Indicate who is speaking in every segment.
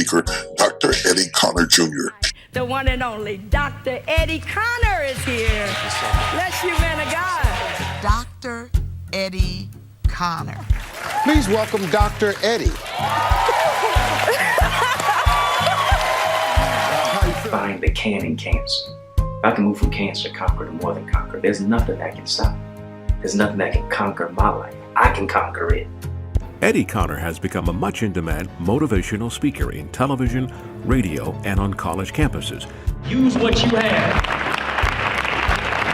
Speaker 1: speaker, Dr. Eddie Cantor Jr.
Speaker 2: The one and only Dr. Eddie Cantor is here. Bless you, man of God.
Speaker 3: Dr. Eddie Cantor.
Speaker 4: Please welcome Dr. Eddie.
Speaker 5: Find the can in cancer. I can move from cancer to conquer to more than conquer. There's nothing that can stop me. There's nothing that can conquer my life. I can conquer it.
Speaker 6: Eddie Cantor has become a much in-demand motivational speaker in television, radio, and on college campuses.
Speaker 7: Use what you have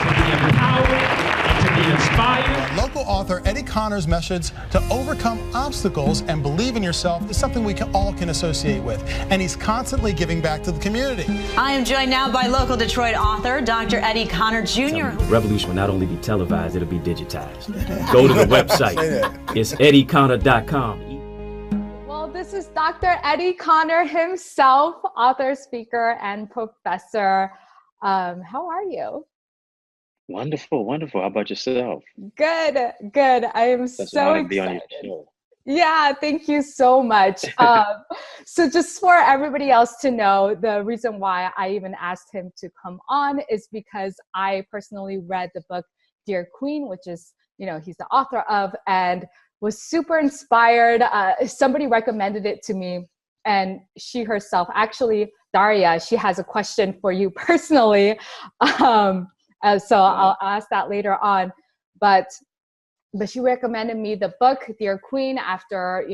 Speaker 7: to be empowered and to be inspired.
Speaker 8: Local author Eddie Cantor's message to overcome obstacles and believe in yourself is something we all can associate with. And he's constantly giving back to the community.
Speaker 9: I am joined now by local Detroit author Dr. Eddie Cantor Jr.
Speaker 10: The revolution will not only be televised, it'll be digitized. Go to the website. It's eddiecantor.com.
Speaker 11: Well, this is Dr. Eddie Cantor himself, author, speaker, and professor. How are you?
Speaker 10: Wonderful, wonderful. How about yourself?
Speaker 11: Good. I am
Speaker 10: That's
Speaker 11: so
Speaker 10: an honor to be on
Speaker 11: excited.
Speaker 10: your show.
Speaker 11: Yeah, thank you so much. So just for everybody else to know, the reason why I even asked him to come on is because I personally read the book Dear Queen, which is, he's the author of, and was super inspired. Somebody recommended it to me, and she herself, actually, Daria, she has a question for you personally. So I'll ask that later on. But she recommended me the book Dear Queen after,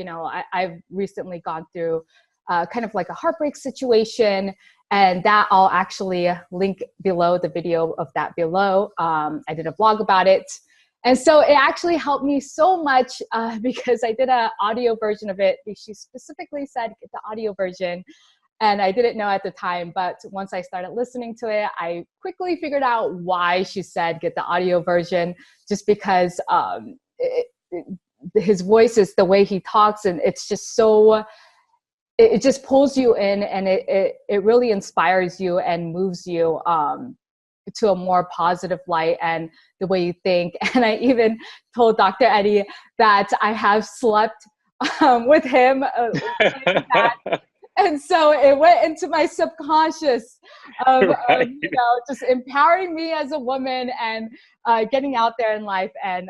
Speaker 11: I've recently gone through kind of like a heartbreak situation, and that I'll actually link below the video of that below. I did a vlog about it. And so it actually helped me so much because I did an audio version of it. She specifically said, get the audio version. And I didn't know at the time, but once I started listening to it, I quickly figured out why she said get the audio version, just because his voice is the way he talks, and it's just so, it just pulls you in, and it really inspires you and moves you to a more positive light and the way you think. And I even told Dr. Eddie that I have slept with him. And so it went into my subconscious of, just empowering me as a woman and getting out there in life and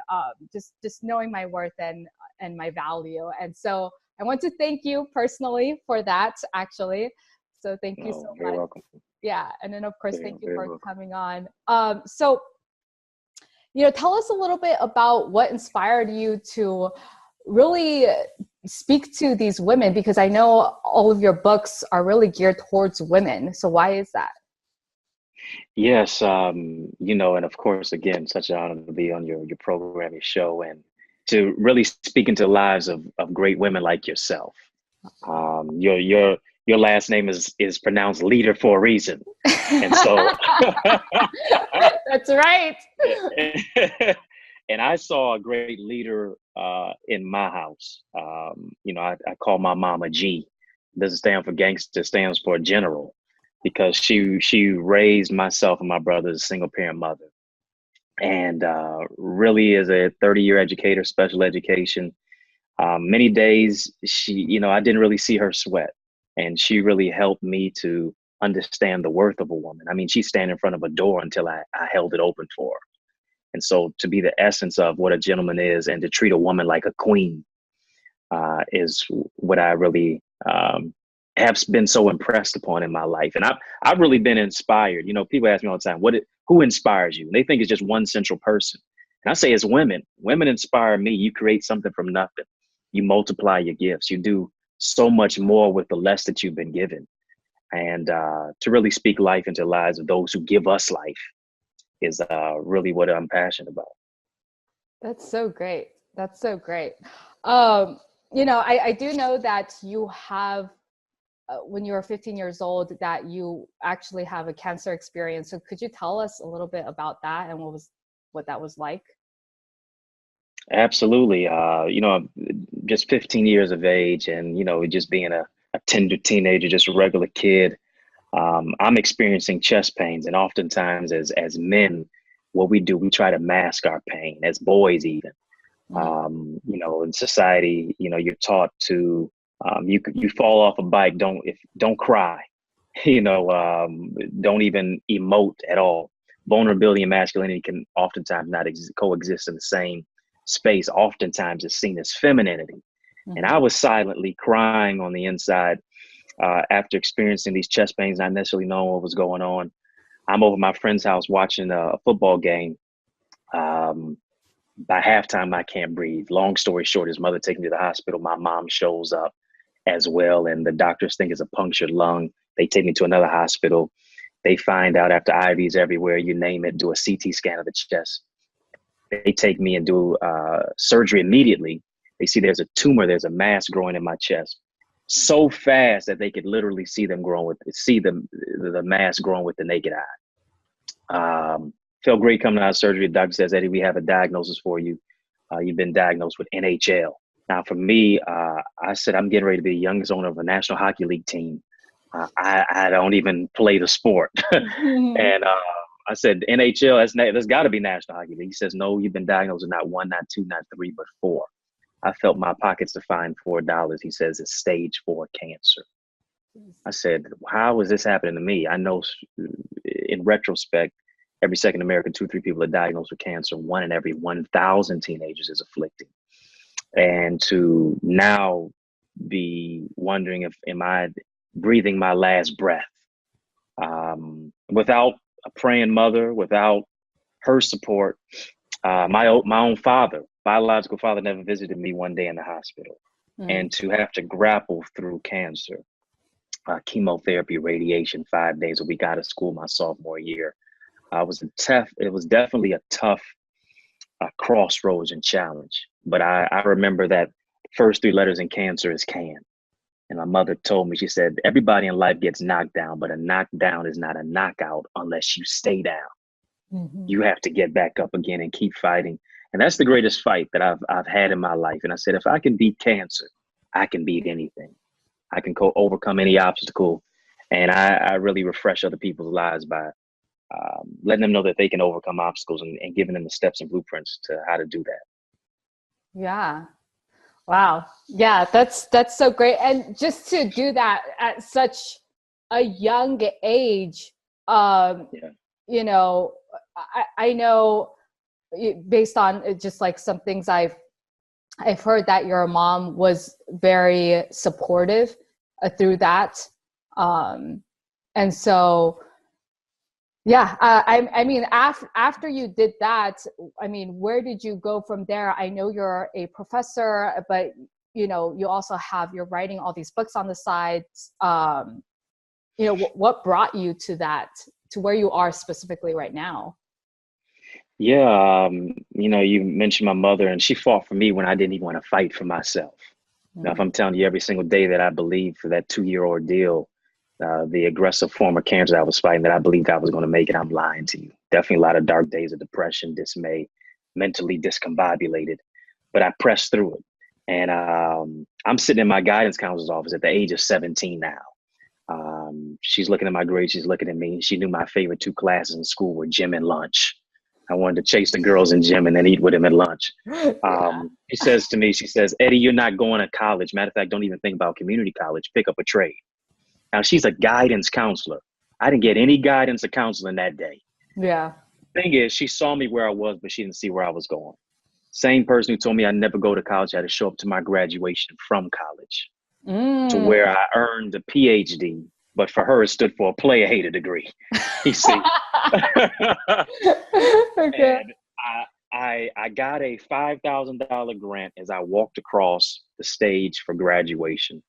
Speaker 11: just knowing my worth and my value. And so I want to thank you personally for that, actually. So thank you so much.
Speaker 10: You're welcome.
Speaker 11: Yeah. And then, of course, thank you for
Speaker 10: welcome.
Speaker 11: coming on. So, tell us a little bit about what inspired you to really speak to these women, because I know all of your books are really geared towards women. So why is that?
Speaker 10: Yes, and of course, again, such an honor to be on your program, your show, and to really speak into the lives of great women like yourself. Your last name is pronounced leader for a reason. And so
Speaker 11: That's right.
Speaker 10: And I saw a great leader in my house. I call my mom a G. It doesn't stand for gangster, it stands for general, because she raised myself and my brother as a single parent mother. And really is a 30-year educator, special education. Many days I didn't really see her sweat. And she really helped me to understand the worth of a woman. I mean, she'd stand in front of a door until I held it open for her. And so to be the essence of what a gentleman is and to treat a woman like a queen is what I really have been so impressed upon in my life. And I've really been inspired. People ask me all the time, who inspires you? And they think it's just one central person. And I say it's women. Women inspire me. You create something from nothing. You multiply your gifts. You do so much more with the less that you've been given. And to really speak life into the lives of those who give us life is really what I'm passionate about.
Speaker 11: That's so great. I do know that you have, when you were 15 years old, that you actually have a cancer experience. So could you tell us a little bit about that and what that was like?
Speaker 10: Absolutely. Just 15 years of age and, just being a tender teenager, just a regular kid. I'm experiencing chest pains, and oftentimes as men, what we do, we try to mask our pain, as boys even. In society, you're taught to You fall off a bike, don't cry, don't even emote at all. Vulnerability and masculinity can oftentimes not coexist in the same space. Oftentimes it's seen as femininity. Mm-hmm. And I was silently crying on the inside after experiencing these chest pains, not necessarily knowing what was going on. I'm over at my friend's house watching a football game. By halftime, I can't breathe. Long story short, his mother takes me to the hospital. My mom shows up as well, and the doctors think it's a punctured lung. They take me to another hospital. They find out after IVs everywhere, you name it, do a CT scan of the chest. They take me and do surgery immediately. They see there's a tumor, there's a mass growing in my chest, so fast that they could literally see the mass growing with the naked eye. Felt great coming out of surgery. The doctor says, Eddie, we have a diagnosis for you. You've been diagnosed with NHL. Now, for me, I said, I'm getting ready to be the youngest owner of a National Hockey League team. I don't even play the sport. And I said, NHL, there's got to be National Hockey League. He says, no, you've been diagnosed with not 1, not 2, not 3, but 4. I felt my pockets to find $4. He says it's stage 4 cancer. I said, how is this happening to me? I know in retrospect, every second American, 2-3 people are diagnosed with cancer. 1 in every 1,000 teenagers is afflicted. And to now be wondering am I breathing my last breath without a praying mother, without her support. My own father, biological father, never visited me one day in the hospital. And to have to grapple through cancer, chemotherapy, radiation, 5 days a week out of school my sophomore year, it was definitely a tough crossroads and challenge. But I remember that first 3 letters in cancer is can. And my mother told me, she said, everybody in life gets knocked down, but a knockdown is not a knockout unless you stay down. Mm-hmm. You have to get back up again and keep fighting. And that's the greatest fight that I've had in my life. And I said, if I can beat cancer, I can beat anything. I can overcome any obstacle. And I really refresh other people's lives by letting them know that they can overcome obstacles and giving them the steps and blueprints to how to do that.
Speaker 11: Yeah. Wow. Yeah, that's so great. And just to do that at such a young age, you know, I know based on just like some things I've heard that your mom was very supportive through that. And so, yeah, I mean, after you did that, I mean, where did you go from there? I know you're a professor, but you know, you also you're writing all these books on the side. You know, what brought you to that, to where you are specifically right now?
Speaker 10: Yeah, you know, you mentioned my mother, and she fought for me when I didn't even want to fight for myself. Now, if I'm telling you every single day that I believed for that 2-year ordeal, the aggressive form of cancer I was fighting, that I believed I was going to make it, I'm lying to you. Definitely a lot of dark days of depression, dismay, mentally discombobulated, but I pressed through it. And I'm sitting in my guidance counselor's office at the age of 17 now. She's looking at my grades, she's looking at me. She knew my favorite 2 classes in school were gym and lunch. I wanted to chase the girls in gym and then eat with them at lunch. She says to me, she says, Eddie, you're not going to college. Matter of fact, don't even think about community college. Pick up a trade. Now, she's a guidance counselor. I didn't get any guidance or counseling that day.
Speaker 11: Yeah.
Speaker 10: Thing is, she saw me where I was, but she didn't see where I was going. Same person who told me I'd never go to college, I had to show up to my graduation from college to where I earned a PhD. But for her, it stood for a player hater degree. You see. Okay. And I got a $5,000 grant as I walked across the stage for graduation.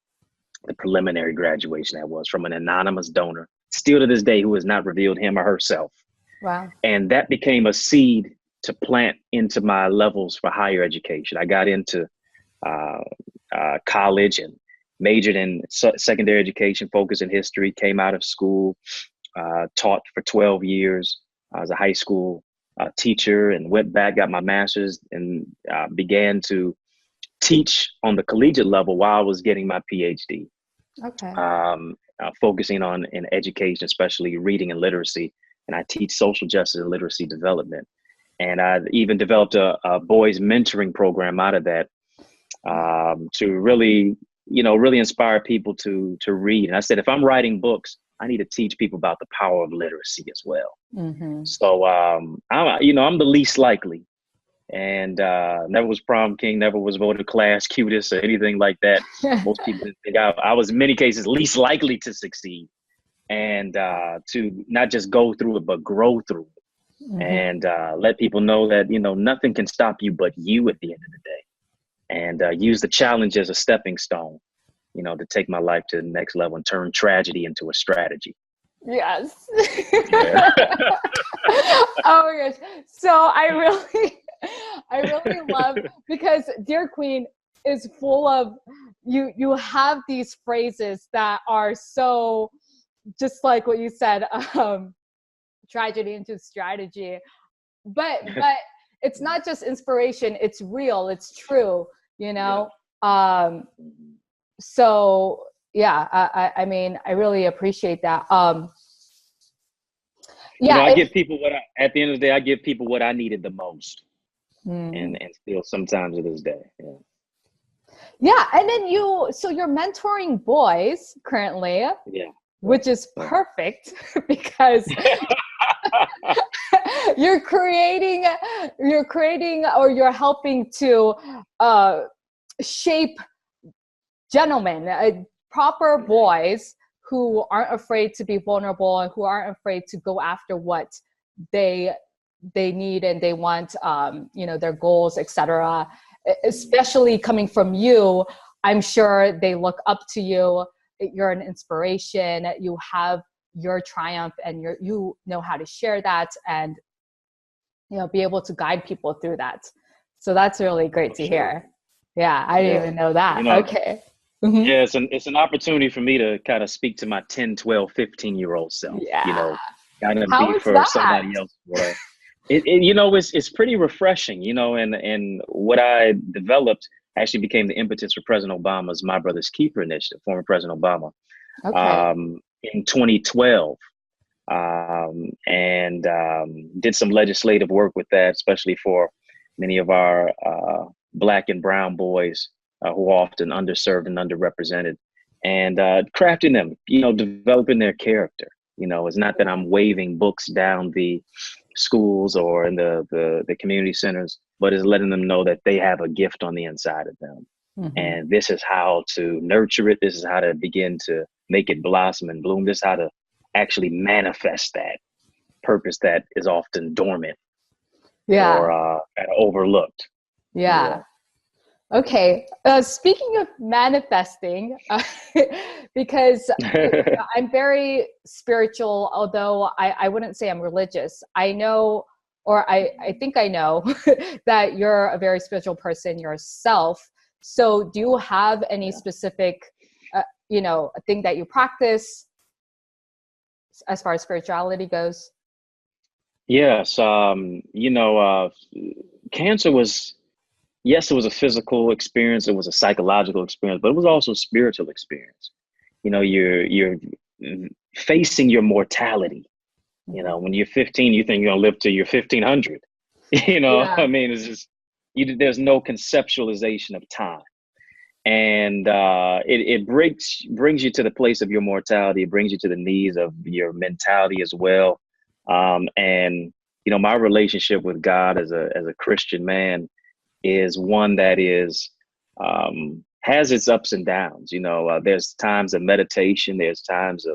Speaker 10: The preliminary graduation that was from an anonymous donor, still to this day, who has not revealed him or herself.
Speaker 11: Wow.
Speaker 10: And that became a seed to plant into my levels for higher education. I got into college and majored in secondary education, focused in history, came out of school, taught for 12 years. I was a high school teacher and went back, got my master's, and began to teach on the collegiate level while I was getting my PhD.
Speaker 11: Okay.
Speaker 10: Focusing on in education, especially reading and literacy. And I teach social justice and literacy development. And I even developed a boys mentoring program out of that to really really inspire people to read. And I said, if I'm writing books, I need to teach people about the power of literacy as well.
Speaker 11: Mm-hmm.
Speaker 10: So, I'm the least likely, and never was prom king, never was voted class cutest or anything like that. Most people think I was in many cases least likely to succeed, and to not just go through it, but grow through it.
Speaker 11: Mm-hmm.
Speaker 10: And let people know that, nothing can stop you but you at the end of the day. And use the challenge as a stepping stone, to take my life to the next level and turn tragedy into a strategy.
Speaker 11: Yes.
Speaker 10: Yeah.
Speaker 11: Oh my gosh. So I really love, because Dear Queen is full of, you have these phrases that are so, just like what you said, tragedy into strategy, but it's not just inspiration, it's real, it's true,
Speaker 10: Yeah.
Speaker 11: So yeah, I mean, I really appreciate that. Yeah,
Speaker 10: I give people at the end of the day, I give people what I needed the most. And still sometimes to this day. Yeah.
Speaker 11: Yeah. And then so you're mentoring boys currently.
Speaker 10: Yeah.
Speaker 11: Which is perfect because you're creating or you're helping to shape gentlemen, proper boys who aren't afraid to be vulnerable and who aren't afraid to go after what they need and they want, their goals, etc. Especially coming from you, I'm sure they look up to you. You're an inspiration. You have your triumph, and you know how to share that, and be able to guide people through that. So that's really great to hear. Yeah, I didn't even know that. Okay. Mm-hmm.
Speaker 10: Yeah, it's an opportunity for me to kind of speak to my 10, 12, 15-year-old self.
Speaker 11: Yeah.
Speaker 10: Kind of
Speaker 11: How
Speaker 10: be
Speaker 11: is
Speaker 10: for
Speaker 11: that?
Speaker 10: somebody else. It's pretty refreshing, and what I developed actually became the impetus for President Obama's My Brother's Keeper initiative, former President Obama, in 2012. And did some legislative work with that, especially for many of our Black and brown boys who are often underserved and underrepresented, and crafting them, developing their character. It's not that I'm waving books down the schools or in the community centers, but it's letting them know that they have a gift on the inside of them. Mm-hmm. And this is how to nurture it. This is how to begin to make it blossom and bloom. This is how to actually manifest that purpose that is often dormant or overlooked.
Speaker 11: Yeah. Okay. Speaking of manifesting, because I'm very spiritual, although I wouldn't say I'm religious. I know, or I think I know that you're a very spiritual person yourself. So do you have any specific, thing that you practice as far as spirituality goes?
Speaker 10: Yes. Cancer was, yes, it was a physical experience. It was a psychological experience, but it was also a spiritual experience. You're facing your mortality. When you're 15, you think you're going to live till you're 1500. I mean, it's just, there's no conceptualization of time. And it brings you to the place of your mortality. It brings you to the knees of your mentality as well. And my relationship with God as a Christian man is one that is has its ups and downs. There's times of meditation. There's times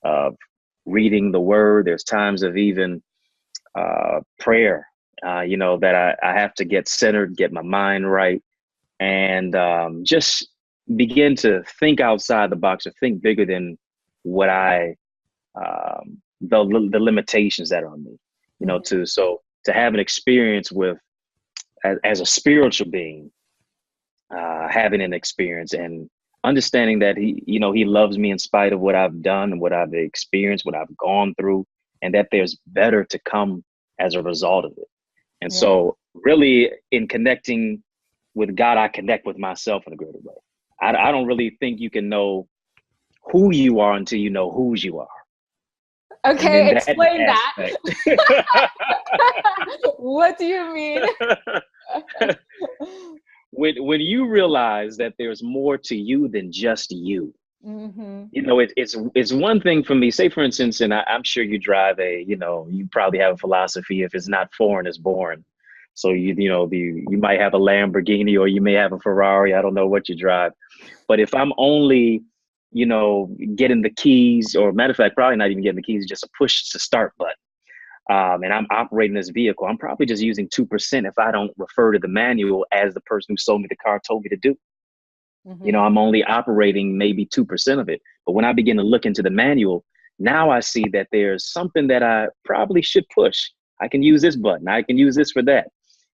Speaker 10: of reading the Word. There's times of even prayer. That I have to get centered, get my mind right, and just begin to think outside the box or think bigger than what the limitations that are on me. To have an experience with as a spiritual being, having an experience and understanding that he loves me in spite of what I've done and what I've experienced, what I've gone through, and that there's better to come as a result of it. And so really in connecting with God, I connect with myself in a greater way. I don't really think you can know who you are until you know whose you are.
Speaker 11: Okay, explain that. What do you mean?
Speaker 10: when you realize that there's more to you than just you.
Speaker 11: Mm-hmm.
Speaker 10: You know, it's one thing for me. Say, for instance, and I'm sure you drive you probably have a philosophy: if it's not foreign, it's boring. So you might have a Lamborghini or you may have a Ferrari. I don't know what you drive, but if I'm only getting the keys, or matter of fact, probably not even getting the keys, just a push to start button. And I'm operating this vehicle, I'm probably just using 2% if I don't refer to the manual as the person who sold me the car told me to do.
Speaker 11: Mm-hmm.
Speaker 10: I'm only operating maybe 2% of it. But when I begin to look into the manual, now I see that there's something that I probably should push. I can use this button. I can use this for that.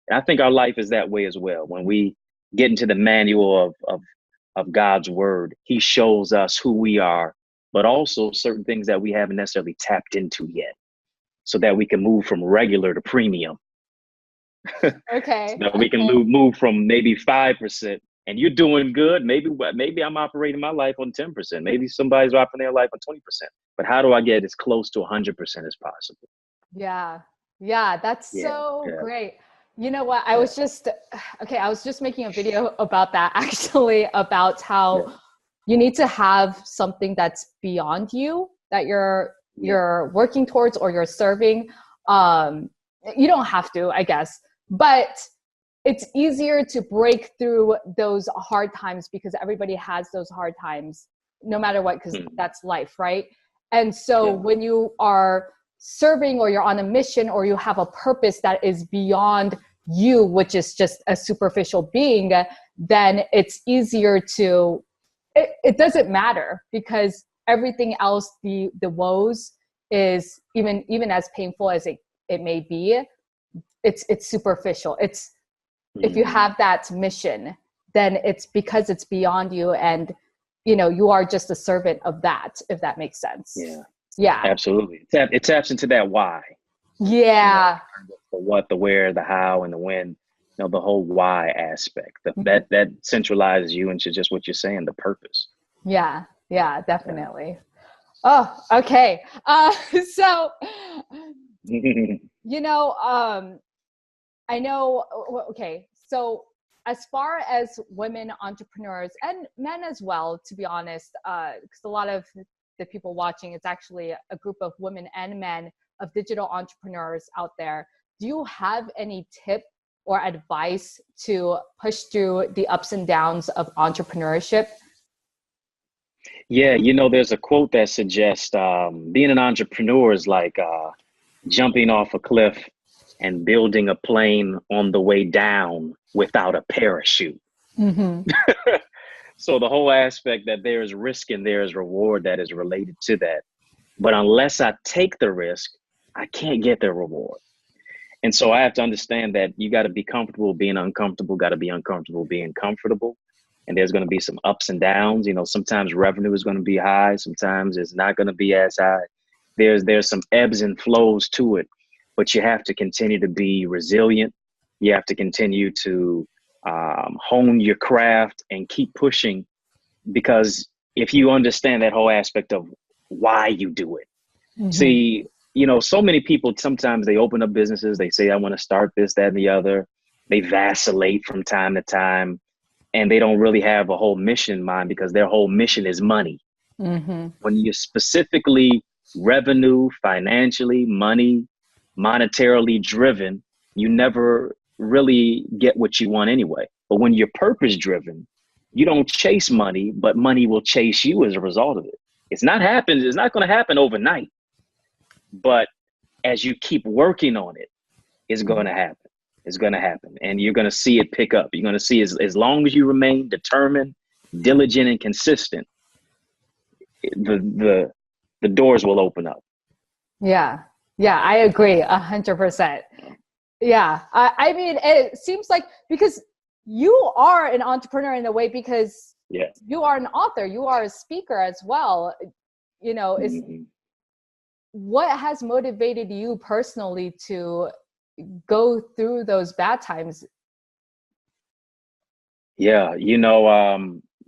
Speaker 10: And I think our life is that way as well. When we get into the manual of God's word, he shows us who we are, but also certain things that we haven't necessarily tapped into yet, so that we can move from regular to premium.
Speaker 11: Okay.
Speaker 10: So that we can move from maybe 5%, and you're doing good. Maybe I'm operating my life on 10%. Maybe somebody's operating their life on 20%. But how do I get as close to 100% as possible?
Speaker 11: Yeah. Yeah. That's so great. You know what? I was just making a video about that, actually, about how you need to have something that's beyond you, that you're working towards or you're serving. You don't have to, I guess, but it's easier to break through those hard times because everybody has those hard times, no matter what, because that's life, right? And so when you are serving or you're on a mission or you have a purpose that is beyond you, which is just a superficial being, then it's easier to, it doesn't matter, because everything else, the woes is even as painful as it may be, it's superficial. It's if you have that mission, then it's because it's beyond you, and you are just a servant of that, if that makes sense. Yeah,
Speaker 10: Absolutely. It taps into that why.
Speaker 11: Yeah.
Speaker 10: The what, the where, the how, and the when. The whole why aspect. That centralizes you into just what you're saying, the purpose.
Speaker 11: Yeah, definitely. Oh, okay. So, I know, okay. So as far as women entrepreneurs and men as well, to be honest, because a lot of the people watching, it's actually a group of women and men of digital entrepreneurs out there. Do you have any tip or advice to push through the ups and downs of entrepreneurship?
Speaker 10: Yeah, there's a quote that suggests being an entrepreneur is like jumping off a cliff and building a plane on the way down without a parachute.
Speaker 11: Mm-hmm.
Speaker 10: So the whole aspect that there is risk and there is reward that is related to that. But unless I take the risk, I can't get the reward. And so I have to understand that you got to be comfortable being uncomfortable, got to be uncomfortable being comfortable. And there's going to be some ups and downs. Sometimes revenue is going to be high. Sometimes it's not going to be as high. There's some ebbs and flows to it, but you have to continue to be resilient. You have to continue to hone your craft and keep pushing, because if you understand that whole aspect of why you do it. Mm-hmm. See, so many people, sometimes they open up businesses. They say, I want to start this, that, and the other. They vacillate from time to time, and they don't really have a whole mission in mind, because their whole mission is money.
Speaker 11: Mm-hmm.
Speaker 10: When you're specifically revenue, financially, money, monetarily driven, you never really get what you want anyway. But when you're purpose driven, you don't chase money, but money will chase you as a result of it. It's not going to happen overnight. But as you keep working on it, it's going to happen. It's going to happen. And you're going to see it pick up. You're going to see as long as you remain determined, diligent, and consistent, the doors will open up.
Speaker 11: Yeah, I agree 100%. Yeah, I mean, it seems like, because you are an entrepreneur in a way, because you are an author, you are a speaker as well.
Speaker 10: Mm-hmm.
Speaker 11: What has motivated you personally to go through those bad times?
Speaker 10: Yeah,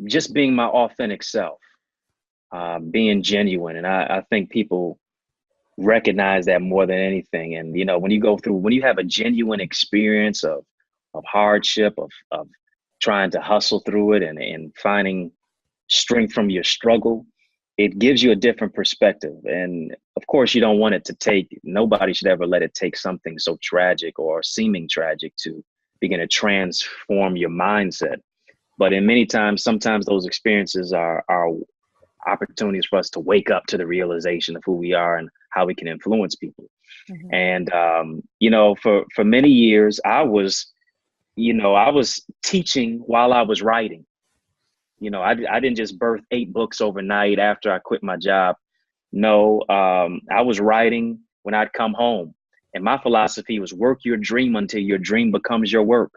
Speaker 10: just being my authentic self, being genuine. And I think people recognize that more than anything. And, when you have a genuine experience of hardship, of trying to hustle through it and finding strength from your struggle, it gives you a different perspective. And of course, you don't want it to take, nobody should ever let it take something so tragic or seeming tragic to begin to transform your mindset. But in many times, sometimes those experiences are opportunities for us to wake up to the realization of who we are and how we can influence people. And, you know, for many years, I was teaching while I was writing. You know, I didn't just birth 8 books overnight after I quit my job. No, I was writing when I'd come home. And my philosophy was work your dream until your dream becomes your work.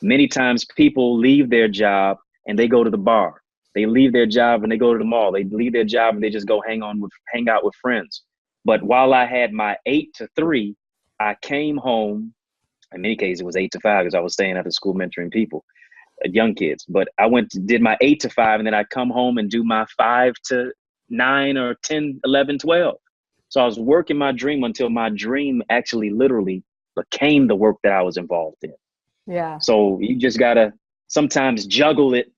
Speaker 10: Many times people leave their job and they go to the bar. They leave their job and they go to the mall. They leave their job and they just go hang out with friends. But while I had my 8 to 3, I came home. In many cases, it was 8 to 5 because I was staying after school mentoring people, young kids. But I did my 8 to 5, and then I'd come home and do my 5 to 9 or 10, 11, 12. So I was working my dream until my dream actually literally became the work that I was involved in.
Speaker 11: Yeah.
Speaker 10: So you just gotta sometimes juggle it,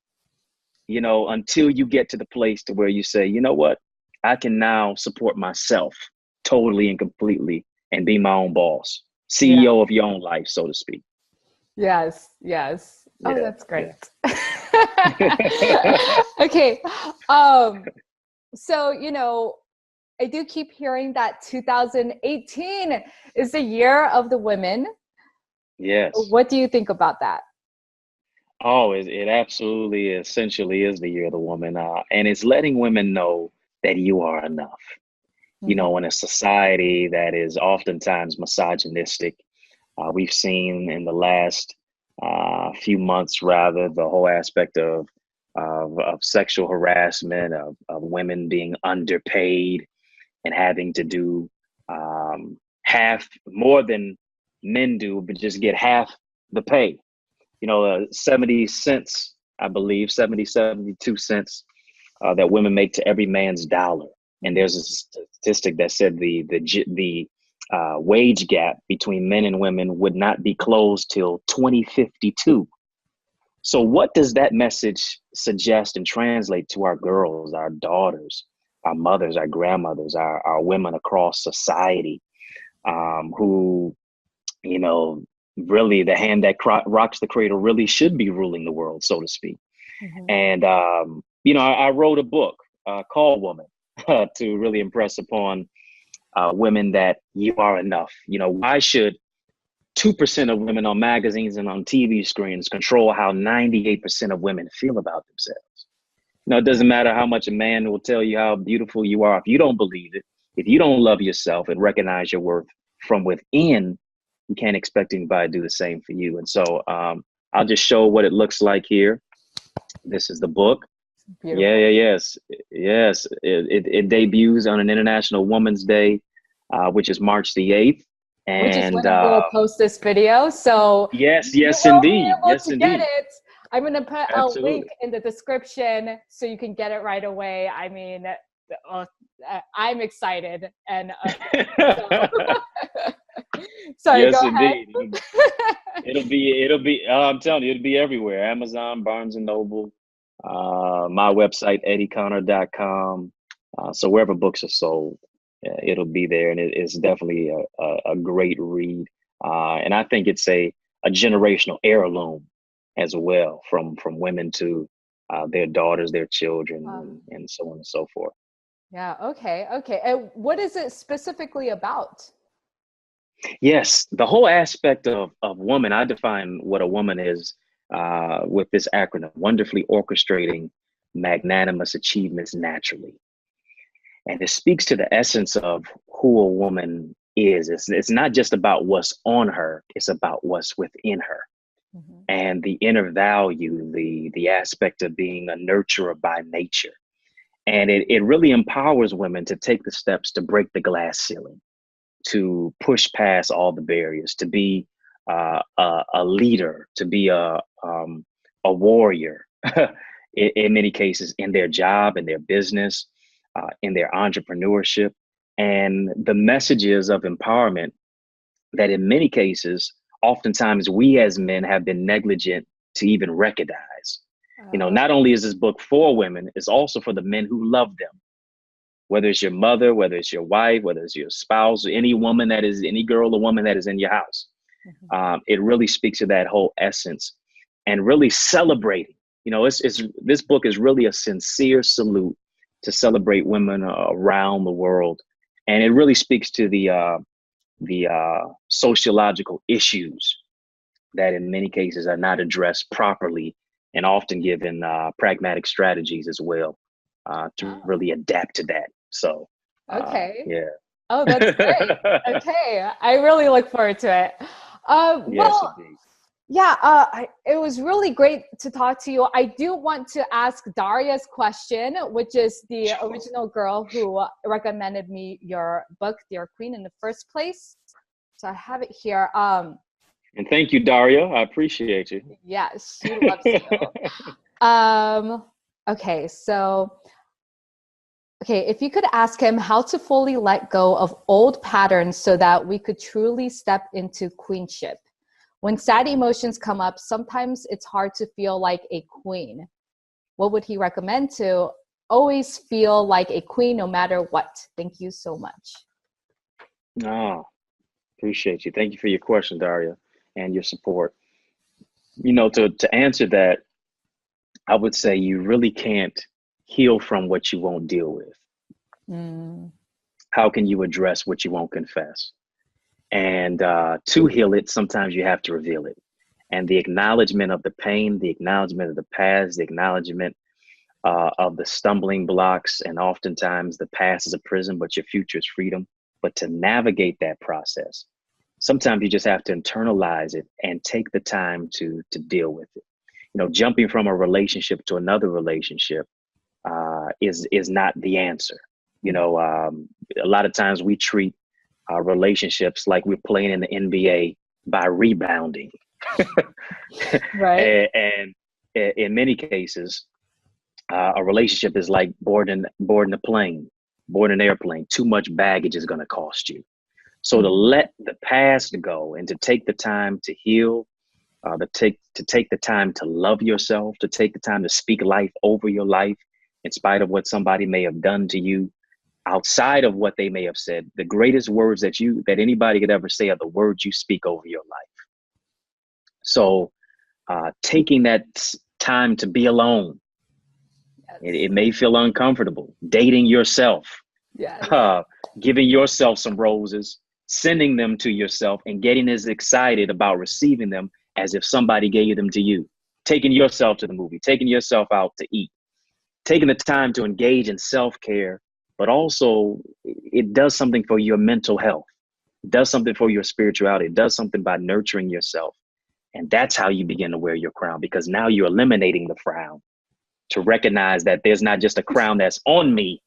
Speaker 10: you know, until you get to the place to where you say, you know what, I can now support myself totally and completely and be my own boss, CEO of your own life, so to speak.
Speaker 11: Yes. Yes. Oh,
Speaker 10: Yeah,
Speaker 11: that's great.
Speaker 10: yeah.
Speaker 11: Okay. So, you know, I do keep hearing that 2018 is the year of the women.
Speaker 10: Yes.
Speaker 11: What do you think about that?
Speaker 10: Oh, it absolutely essentially is the year of the woman. And it's letting women know that you are enough. You know, in a society that is oftentimes misogynistic, we've seen in the last few months, rather, the whole aspect of sexual harassment, of women being underpaid and having to do half more than men do, but just get half the pay. You know, 70 cents, I believe, 72 cents that women make to every man's dollar. And there's a statistic that said the wage gap between men and women would not be closed till 2052. So what does that message suggest and translate to our girls, our daughters, our mothers, our grandmothers, our women across society, who, you know, really the hand that rocks the cradle really should be ruling the world, so to speak. And, you know, I wrote a book called Woman to really impress upon women that you are enough. You know, why should 2% of women on magazines and on TV screens control how 98% of women feel about themselves? You know, it doesn't matter how much a man will tell you how beautiful you are. If you don't believe it, if you don't love yourself and recognize your worth from within, you can't expect anybody to do the same for you. And so I'll just show what it looks like here. This is the book.
Speaker 11: Beautiful.
Speaker 10: Yes. It debuts on an International Women's Day, which is March the 8th. And
Speaker 11: which is when I will post this video. So
Speaker 10: yes,
Speaker 11: indeed.
Speaker 10: Indeed.
Speaker 11: Get it. I'm going to put
Speaker 10: Absolutely.
Speaker 11: a link in the description so you can get it right away. I mean, I'm excited. And sorry,
Speaker 10: yes,
Speaker 11: go
Speaker 10: indeed.
Speaker 11: ahead.
Speaker 10: It'll be, I'm telling you, it'll be everywhere. Amazon, Barnes and Noble, my website, eddieconnor.com. So wherever books are sold, it'll be there. And it's definitely a great read. And I think it's a generational heirloom as well, from women to their daughters, their children, and so on and so forth.
Speaker 11: Yeah. Okay. And what is it specifically about?
Speaker 10: Yes, the whole aspect of woman, I define what a woman is with this acronym: wonderfully orchestrating magnanimous achievements naturally. And it speaks to the essence of who a woman is. It's not just about what's on her, it's about what's within her. And the inner value, the aspect of being a nurturer by nature. And it really empowers women to take the steps to break the glass ceiling, to push past all the barriers, to be a leader, to be a warrior in many cases, in their job, in their business, in their entrepreneurship. And the messages of empowerment that in many cases, oftentimes we as men have been negligent
Speaker 5: to even recognize. Not only is this book for women, it's also for the men who love them. Whether it's your mother, whether it's your wife, whether it's your spouse, or any girl or woman that is in your house. It really speaks to that whole essence and really celebrating. This book is really a sincere salute to celebrate women around the world. And it really speaks to the sociological issues that in many cases are not addressed properly and often given pragmatic strategies as well to really adapt to that. So,
Speaker 11: okay.
Speaker 5: Yeah.
Speaker 11: Oh, that's great. Okay. I really look forward to it.
Speaker 5: Yes, indeed.
Speaker 11: Yeah, it was really great to talk to you. I do want to ask Daria's question, which is the original girl who recommended me your book, Dear Queen, in the first place. So I have it here.
Speaker 5: And thank you, Daria. I appreciate you.
Speaker 11: Yes, she loves you. Okay, so, if you could ask him how to fully let go of old patterns so that we could truly step into queenship. When sad emotions come up, sometimes it's hard to feel like a queen. What would he recommend to always feel like a queen no matter what? Thank you so much.
Speaker 5: Appreciate you. Thank you for your question, Daria, and your support. To answer that, I would say you really can't heal from what you won't deal with. How can you address what you won't confess? And to heal it, sometimes you have to reveal it. And the acknowledgement of the pain, the acknowledgement of the past, the acknowledgement of the stumbling blocks, and oftentimes the past is a prison, but your future is freedom. But to navigate that process, sometimes you just have to internalize it and take the time to deal with it. Jumping from a relationship to another relationship is not the answer. A lot of times we treat relationships like we're playing in the NBA by rebounding.
Speaker 11: Right.
Speaker 5: And in many cases, a relationship is like boarding an airplane. Too much baggage is going to cost you. So to let the past go and to take the time to heal, to take the time to love yourself, to take the time to speak life over your life, in spite of what somebody may have done to you, outside of what they may have said. The greatest words that anybody could ever say are the words you speak over your life. So taking that time to be alone, it may feel uncomfortable. Dating yourself, giving yourself some roses, sending them to yourself, and getting as excited about receiving them as if somebody gave them to you. Taking yourself to the movie, taking yourself out to eat, taking the time to engage in self-care. But also it does something for your mental health. It does something for your spirituality. It does something by nurturing yourself. And that's how you begin to wear your crown, because now you're eliminating the frown to recognize that there's not just a crown that's on me,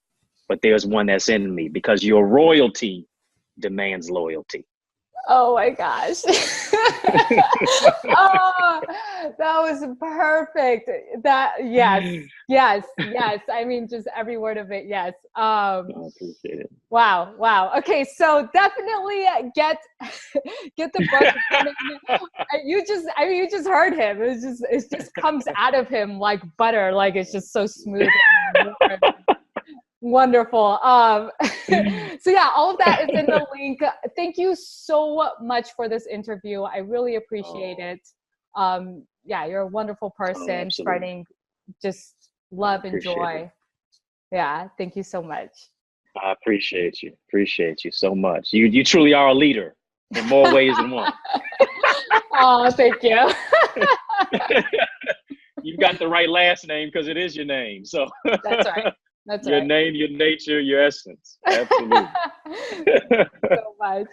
Speaker 5: but there's one that's in me, because your royalty demands loyalty.
Speaker 11: Oh my gosh. Oh, that was perfect. Yes. I mean, just every word of it. Yes.
Speaker 5: I appreciate it.
Speaker 11: Wow. Okay. So definitely get the book. You just heard him. It just comes out of him like butter. Like it's just so smooth. Wonderful. So yeah, all of that is in the link. Thank you so much for this interview. I really appreciate it. You're a wonderful person, spreading just love and joy. Yeah, thank you so much.
Speaker 5: I appreciate you. Appreciate you so much. You truly are a leader in more ways than one.
Speaker 11: Oh, thank you.
Speaker 5: You've got the right last name because it is your name. So
Speaker 11: that's right. That's
Speaker 5: your
Speaker 11: right.
Speaker 5: name, your nature, your essence. Absolutely.
Speaker 11: Thank you so much.